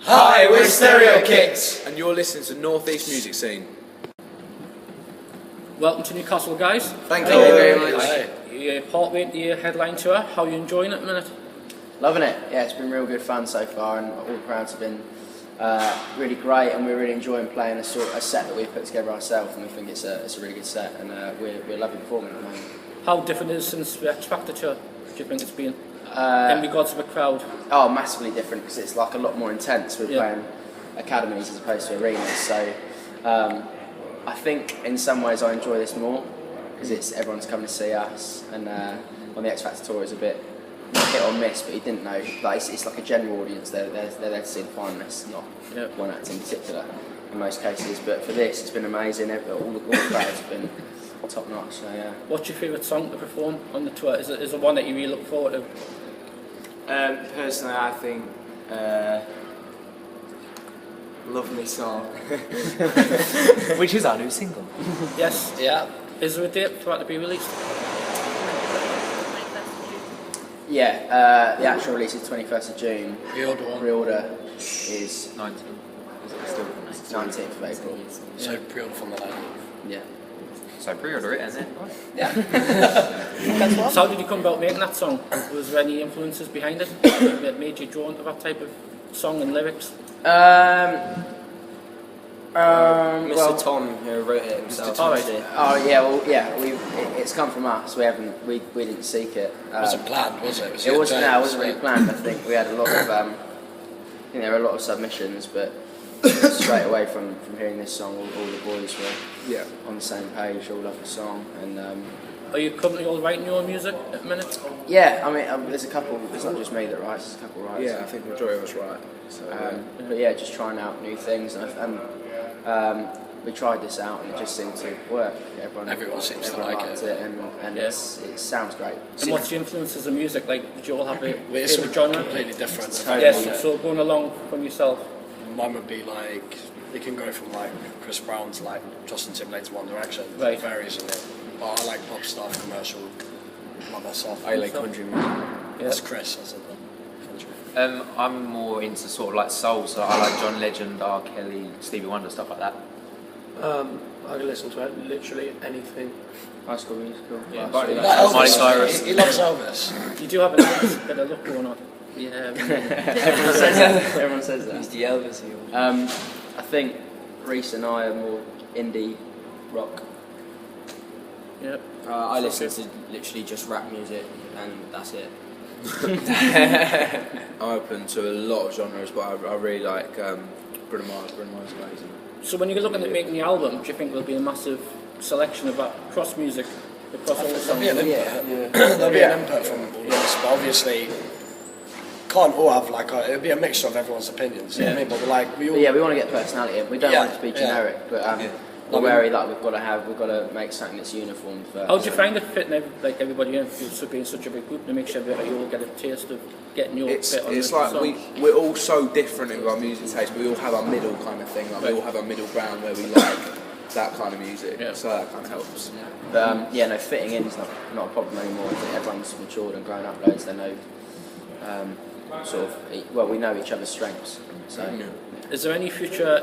Hi, we're Stereo Kicks, and you're listening to North East Music Scene. Welcome to Newcastle, guys. Thank you very much. You're partway into your headline tour. How are you enjoying it at the minute? Loving it. Yeah, it's been real good fun so far, and all the crowds have been really great, and we're really enjoying playing a set that we've put together ourselves, and we think it's a really good set, and we're loving performing at the moment. How different is it since the X Factor tour? Do you think it's been in regards to the crowd? Oh, massively different, because it's like a lot more intense. We're playing academies as opposed to arenas, so I think in some ways I enjoy this more because everyone's coming to see us, and on the X Factor tour it's a bit hit or miss, but you didn't know. Like it's like a general audience. They're there to see the finalists, not one act in particular in most cases. But for this, it's been amazing. All the crowds have been top notch. So yeah. What's your favourite song to perform on the tour? Is it one that you really look forward to? Personally, I think Love Me Song, which is our new single. Yes. Yeah. Is there a date for that to be released? Yeah, the actual release is 21st of June. Pre-order is 19th. 19th of April. So pre-order from the 19th. Yeah. So pre-order it and then. Yeah. So how did you come about making that song? Was there any influences behind it that made you drawn to that type of song and lyrics? Mr. Tom who wrote it himself. It's come from us. We didn't seek it. It wasn't planned, was it? It wasn't really planned. I think we had a lot of there were a lot of submissions, but straight away from hearing this song, all the boys were on the same page. All love the song, and are you currently all writing your own music at the minute? Yeah, I mean, there's a couple. It's not just me that writes. There's a couple writers. Yeah, I think the majority of us write. So, but yeah, just trying out new things, and we tried this out, and it just seemed to work. Everyone seems to like it, and it sounds great. And what's the influences of music? Like, did you all have a it's favourite genre? Completely different. Yes. So going along from yourself. Mine would be like, it can go from like Chris Brown to like Justin Timberlake to One Direction. Right. It varies in it. But I like pop stuff, commercial, like myself. I like country music. That's Chris, I said that. Country. I'm more into sort of like soul, so I like John Legend, R. Kelly, Stevie Wonder, stuff like that. I can listen to literally anything. High School Musical. Yeah, Miley Cyrus. He loves Elvis. You do have a nice bit of look going on. Yeah. Everyone says that. He's the Elvis here. I think Reese and I are more indie rock. Yep. I listen to literally just rap music, and that's it. I'm open to a lot of genres, but I really like Bruno Mars. Bruno Mars is amazing. So when you're looking at making the album, do you think there'll be a massive selection of that cross music across all the songs? There'll be an input from all of us, but obviously can't all have like it'll be a mixture of everyone's opinions. You know what I mean? But we want to get personality in. We don't want it to be generic, but we're wary that we've got to make something that's uniform. How do you find it fitting everybody in? So being such a big group to make sure that you all get a taste of getting your bit on it's the like song? we're all so different in our music taste, but we all have our middle kind of thing. Like we all have our middle ground where we like that kind of music. Yeah. So that kind of helps. But fitting in is not a problem anymore. I think everyone's matured and grown up loads. They know we know each other's strengths. So is there any future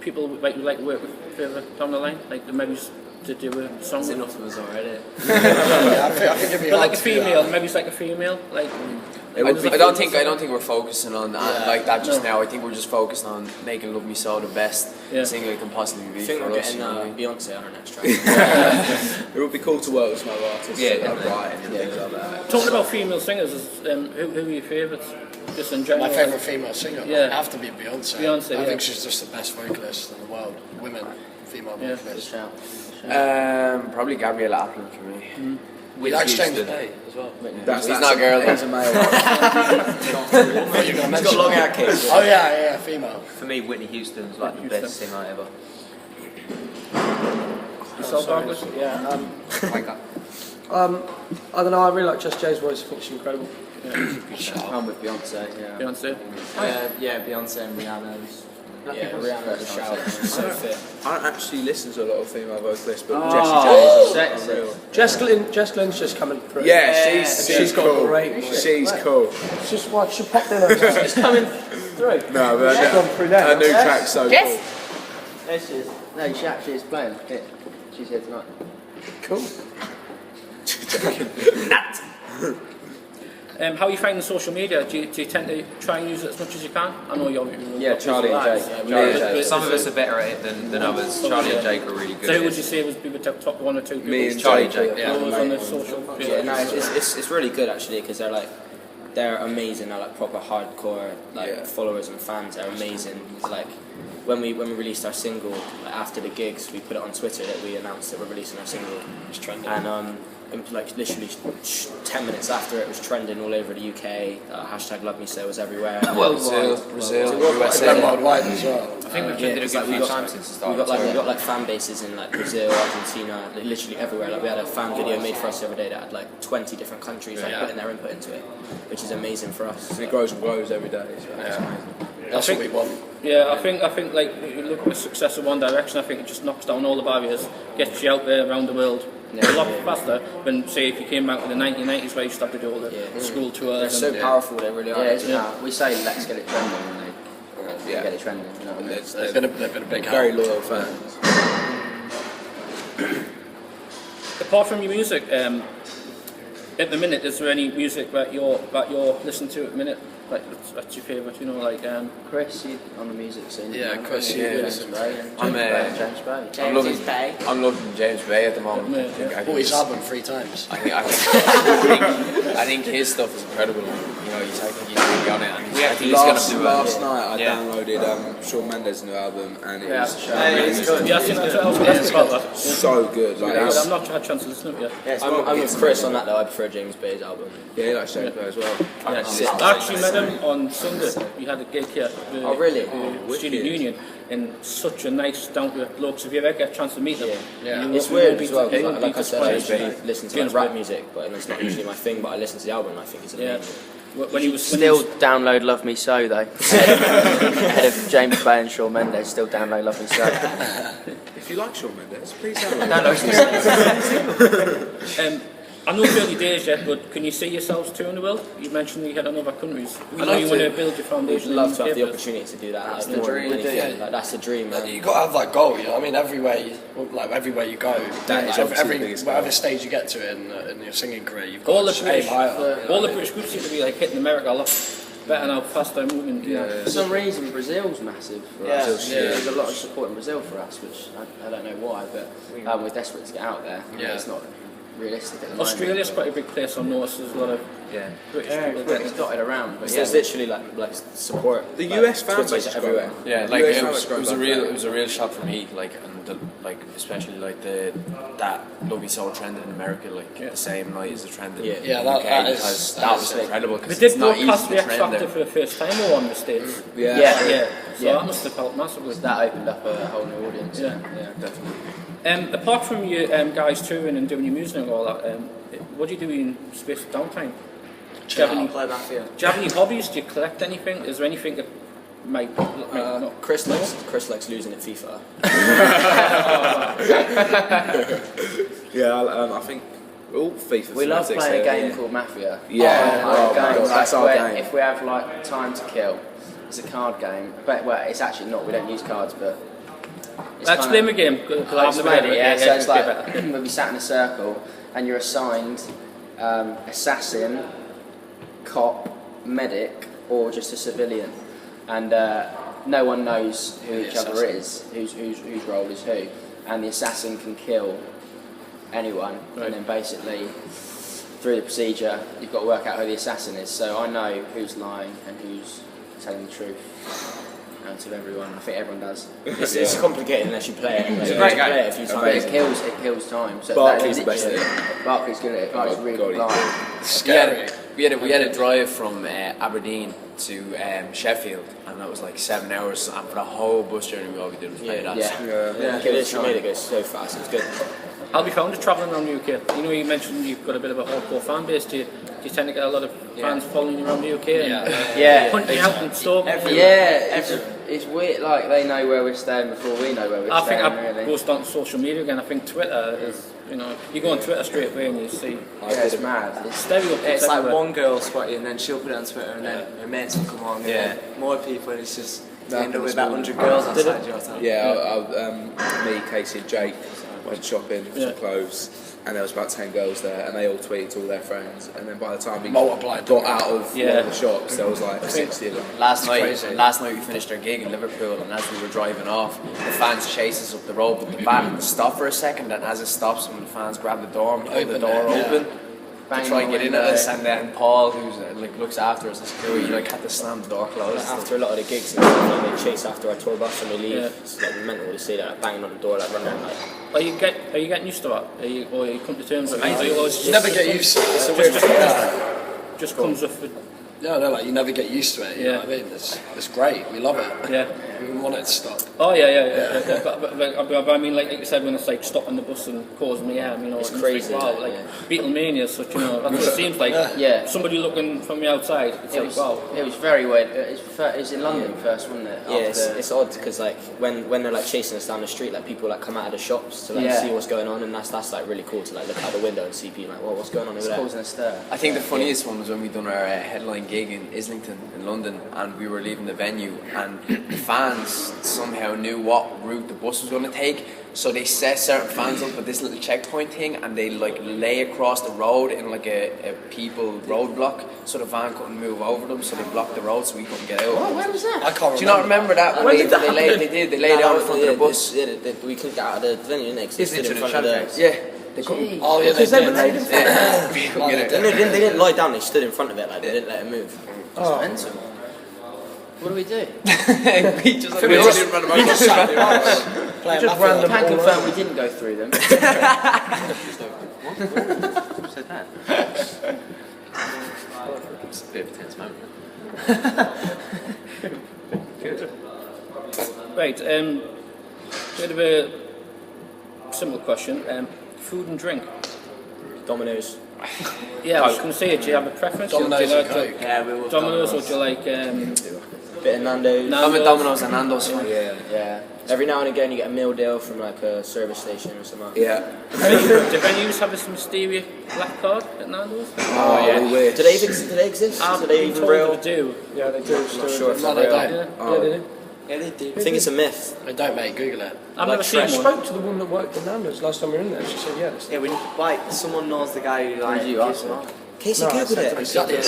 people you'd like to work with further down the line, like maybe to do a song? There's enough of us already. I think it'd be hard like a female, maybe it's like a female, like. I don't think we're focusing on like that just now. I think we're just focused on making Love Me So the best single it can possibly be for us. Beyonce on our next track. It would be cool to work with some other artists. Definitely. Writing and things like that. Talking about female singers, who are your favourites? Just in general. My favourite female singer would have to be Beyonce. Beyonce, I think she's just the best vocalist in the world. Female vocalist. Probably Gabrielle Aplin for me. We like James Bay as well. He's not girl. He's a male. He's got long hair kids. Oh yeah, female. For me, Whitney Houston's like the best singer ever. I don't know. I really like Just Jay's voice. I think she's incredible. I'm with Beyonce. Beyonce. Yeah, Beyonce and Rihanna's Yeah, Rihanna was shout. So fit. I don't actually listen to a lot of female vocalists, but Oh, Jessie J is unreal. Jess Glynne's just coming through. Yeah, she's got cool. great. She's cool. She's what? She popped in. She's coming through. No, but She's gone through there. her new track's so cool. There she is. No, she actually is playing. Yeah, she's here tonight. Cool. How are you finding social media? Do you tend to try and use it as much as you can? I know you're... Yeah, Charlie and Jake. Some of us are better at it than others. Charlie and Jake are really good. So who would you say would be the top one or two people? Me and Charlie Jake. and Jake, Those on the social media? Yeah, no, it's really good actually because they're amazing. They're like proper hardcore followers and fans. They're amazing. It's like when we released our single after the gigs, we put it on Twitter that we announced that we're releasing our single. It's trending. And like literally 10 minutes after it was trending all over the UK. Hashtag Love Me So was everywhere. Brazil, USA. Worldwide as well. I think we've did a good few times since the start. We got like fan bases in like Brazil, Argentina, like, literally everywhere. Like we had a fan video made for us the other day that had like 20 different countries putting their input into it, which is amazing for us. And it grows and grows every day. So it's amazing. That's what we want. Yeah, I think like you look at the success of One Direction. I think it just knocks down all the barriers, gets you out there around the world a lot faster than say if you came back in the 1990s where you used to have to do all the school tours. They're so powerful, they really are. We say let's get it trending, and they get it trending. You know what I mean? They've been a big help. Very loyal fans. Apart from your music, at the minute, is there any music that you're listening to at the minute? Like that's your favourite, you know, like Chris, you on the music scene. Yeah, Chris, you listen. I'm loving James Bay at the moment. I Bought his album 3 times. I think his stuff is incredible. You know, he's really on it. And I think Last night I downloaded Shawn Mendes' new album and it was yeah, I think I was going to ask about that. so good. Like, I've not had a chance to listen to it yet. I'm with Chris on that though. I prefer James Bay's album. yeah, he likes James Bay as well. I actually met him on Sunday. We had a gig here at Oh, really? the Student Union, and such a nice, down-to-earth bloke. So if you ever get a chance to meet them, It's weird as well. Like I said, I usually listen to like rap music, but it's not usually my thing. But I listen to the album, and I think it's amazing. When he was Still download Love Me So though. Ahead of James Bay and Shawn Mendes, still download Love Me So. If you like Shawn Mendes, please download. I know it's early days yet, but can you see yourselves touring the world? You mentioned you had in other countries. I know you want to build your foundation. We'd love to have the opportunity to do that. That's the dream. Like, that's the dream, man. You got to have that goal. You know, what I mean, everywhere you go, whatever stage you get to in your singing career, you've got to aim higher. All the British groups seem to be like hitting America a lot better now, faster moving. For some reason, Brazil's massive for us. There's a lot of support in Brazil for us, which I don't know why, but we're desperate to get out there. It's not realistic at the moment. Australia's quite a big place on North. There's a lot of British people getting dotted around. But there's literally like support. The US fan base is everywhere. Yeah, like it was a real shock for me. Like especially like that Love Me So trended in America like the same night as the trend in the UK, because that was incredible. They did broadcast the X Factor for the first time or on the States. So that must have helped massively. That opened up a whole new audience. Yeah, definitely. Apart from you guys touring and doing your music and all that, what do you do in space downtime? Do you have any hobbies? Do you collect anything? Is there anything that might not? Chris likes losing at FIFA. I think all FIFA. We love playing a game called Mafia. That's our game. If we have like time to kill, it's a card game. But it's actually not. We don't use cards, but. Explain the game. So it's like we'll be sat in a circle, and you're assigned assassin, cop, medic, or just a civilian, and no one knows who each other is, whose role is who, and the assassin can kill anyone, and then basically through the procedure you've got to work out who the assassin is. So I know who's lying and who's telling the truth. To everyone, I think everyone does. It's complicated unless you play it. It's a great game. It kills time. So Barclay's the best at it. Barclay's good at it. Barclay's really good. Scary. We had a drive from Aberdeen to Sheffield, and that was like 7 hours. And for the whole bus journey, all we did was play that. Literally made it go so fast. It was good. How have you found it travelling around the UK? You know, you mentioned you've got a bit of a hardcore fan base. Do you tend to get a lot of fans following you around the UK? Hunting out and stalking? It's weird, like they know where we're staying before we know where we're staying. I think I goes down to social media again. I think Twitter is, you know, you go on Twitter straight away and you see. It's mad. It's stereotypes. It's everywhere. like one girl spot you and then she'll put it on Twitter and then her mates will come on and then more people, and it's just you end up with about 100 girls on side your time. Me, Casey and Jake went shopping for some clothes, and there was about 10 girls there, and they all tweeted to all their friends, and then by the time we got out of one of the shops, there was like 60 of them. Last night we finished our gig in Liverpool, and as we were driving off, the fans chased us up the road, but the van stopped for a second, and as it stopped, some of the fans grabbed the door and pulled the door open to try and get in at us, and then Paul, who's looks after us, is cool, had to slam the door closed. After a lot of the gigs, they chase after our tour bus and we leave. It's like mental to see that banging on the door, like running like. Are you getting used to that? Or you come to terms with it? You never get used to it. So just comes off with. No, like you never get used to it. You know what I mean? It's great. We love it. Yeah. We want it to stop. Oh yeah. But I mean, like you said, when it's like stopping the bus and causing me harm, you know, it's crazy. Like, wow, Beatlemania is such, you know, that's what it seems like. Yeah. Somebody looking from the outside, it's wow. It was very weird. It was in London first, wasn't it? Yeah, it's odd because like when they're like chasing us down the street, like people like come out of the shops to like see what's going on, and that's like really cool to like look out the window and see people like, well, what's going on over there? It's causing a stir. I think the funniest one was when we done our headline gig in Islington in London, and we were leaving the venue, and the fans somehow knew what route the bus was going to take, so they set certain fans up at this little checkpoint thing, and they like lay across the road in like a people roadblock, so the van couldn't move over them, so they blocked the road so we couldn't get out. What? Where was that? I can't remember. Do you not remember that? When did that They laid out in front of the bus. We couldn't get out of the venue, didn't they? 'Cause they stood in front of the. Yeah. They couldn't. Oh yeah, They didn't lie down. They stood in front of it, like they didn't let it move. It's mental. What do we do? we just didn't run around. I can confirm we didn't go through them. Who said that? It's a bit of a tense moment. Good. Right, bit of a simple question. Food and drink. Domino's. Yeah, I was going to say, do you have a preference? Domino's and Coke. Yeah, we will. Domino's, or do you like... Bit of Nando's. I'm a Domino's and Nando's fan. Yeah. Every now and again you get a meal deal from like a service station or something. Yeah. Do venues have this mysterious black card at Nando's? Oh yeah. Do they exist? I've Are they been even told real? they do. Yeah, they do. I'm not sure if No, they're they real. don't. Yeah, they do. Yeah, they do. I think it's a myth. They don't, mate. Google it. I've Like never seen I one. spoke to the woman that worked at Nando's last time we were in there. She said yes. Yeah, someone knows the guy who like. you ask them? Casey No, I googled said it. Exactly.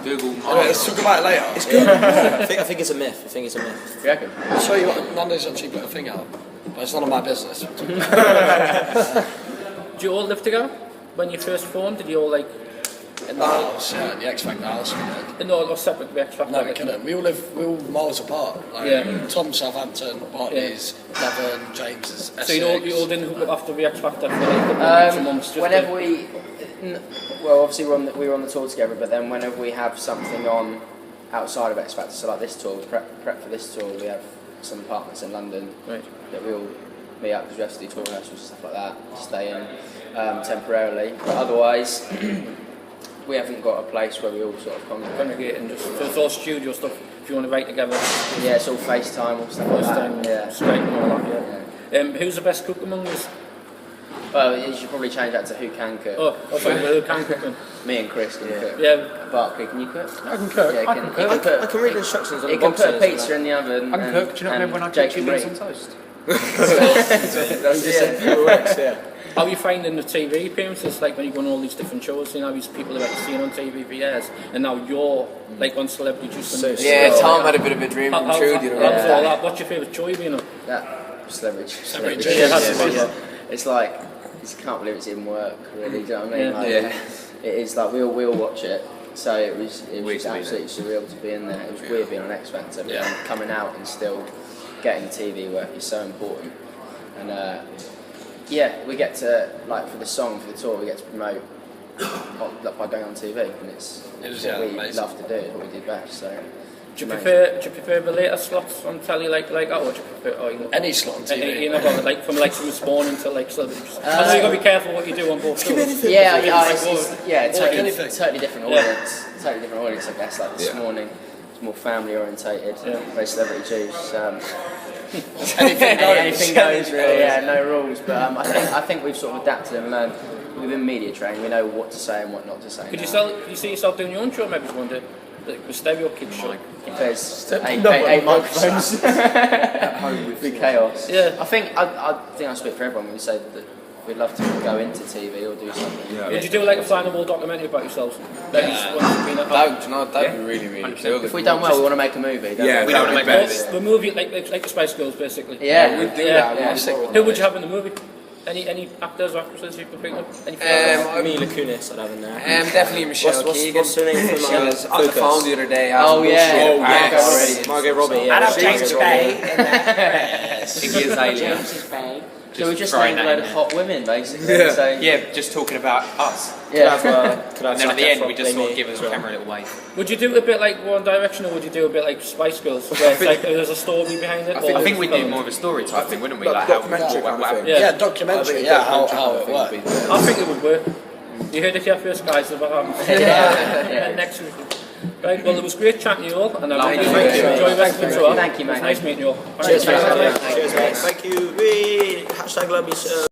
Google. Let's talk about it later. It's Google. I think it's a myth. I think it's a myth. You reckon? I'll show you what Nando's actually put a thing out, but it's none of my business. Do you all live together? When you first formed, did you all like... In the house, yeah, the X Factor house. We did. No, or separate the X Factor? No, we couldn't. We all miles apart. Like, Tom's Southampton, Bartley's Devon, James is Essex. So you all didn't hook up after the X Factor for like a month? Whenever well, obviously we were on the tour together, but then whenever we have something on outside of X Factor, so like this tour, prep for this tour, we have some apartments in London that we all meet up because we have to do tour rehearsals and stuff like that, stay in temporarily. But otherwise, we haven't got a place where we all sort of congregate and just... So it's all studio stuff if you want to write together? Yeah, it's all FaceTime or stuff like that. Yeah. Skype and all that, yeah. Who's the best cook among us? Well, you should probably change that to who can cook. Oh, sorry, who can cook? Me and Chris can cook. Yeah. Barkley, can you cook? I can cook. Yeah, I can cook. I can read the instructions on He the can boxes. put a pizza in the oven. I can cook. Do you not remember when I cooked chickens on toast? How are you finding the TV appearances, like when you go on all these different shows, you know, these people that I've seen on TV for years, and now you're like on Celebrity Juice. Yeah, Tom had a bit of a dream come true. All that. What's your favourite show, you know? That Celebrity. Yeah, that's it. It's like, you can't believe it's in work, really, do you know what I mean? Like, it is like, we all watch it, so it was absolutely surreal to be in there. It was weird being on X Factor, but then coming out and still getting TV work is so important. And we get to, like for the song, for the tour, we get to promote by going on TV, and it's what we love to do, it's what we do best. So Do you prefer the later slots on telly like that, or do you prefer any slot on TV? You know, like from this morning to like celebrities. I know you got to be careful what you do on both shows. Yeah, totally different audience. Totally different audience, I guess. Like this morning, it's more family orientated. Very celebrity juice. Anything goes, really. Yeah, no rules. But I think we've sort of adapted and learned. We've been media trained. We know what to say and what not to say. Could you see yourself doing your own show maybe one day? Like the Stereo Kids show. If there's eight microphones, it'd be chaos. Yeah. I think I speak for everyone when we say that we'd love to go into TV or do something. Yeah. Would you do like a Fly on the Wall documentary about yourselves? That'd be really cool. If we done well, we want to make a movie. We don't want to make a movie like the Spice Girls, basically. Yeah, we'd do that. Who would you have in the movie? Any actors or actresses you can think of? Mila Kunis, I'd have in there. Definitely Michelle Keegan. What's her name? She was on the phone the other day. Margot Robbie. Yeah. I'd have James Bay. She is alien. James Bay. So we just named a load of hot women, basically. Yeah. So, Yeah, just talking about us. yeah. And then at the end, we just sort of give us a camera a little wave. Would you do a bit like One Direction, or would you do a bit like Spice Girls, where it's like there's a story behind it? I think we'd do more of a story type thing, wouldn't we? Like documentary kind of thing. Yeah, documentary. Yeah, how it worked. I think it would work. You heard it here first, guys. Next week. Right, well, it was great chatting to you all, and I really enjoy the rest of the tour. Thank you, mate. Nice meeting you all. Cheers, mate. Cheers, mate. Thank you. #LoveyShow.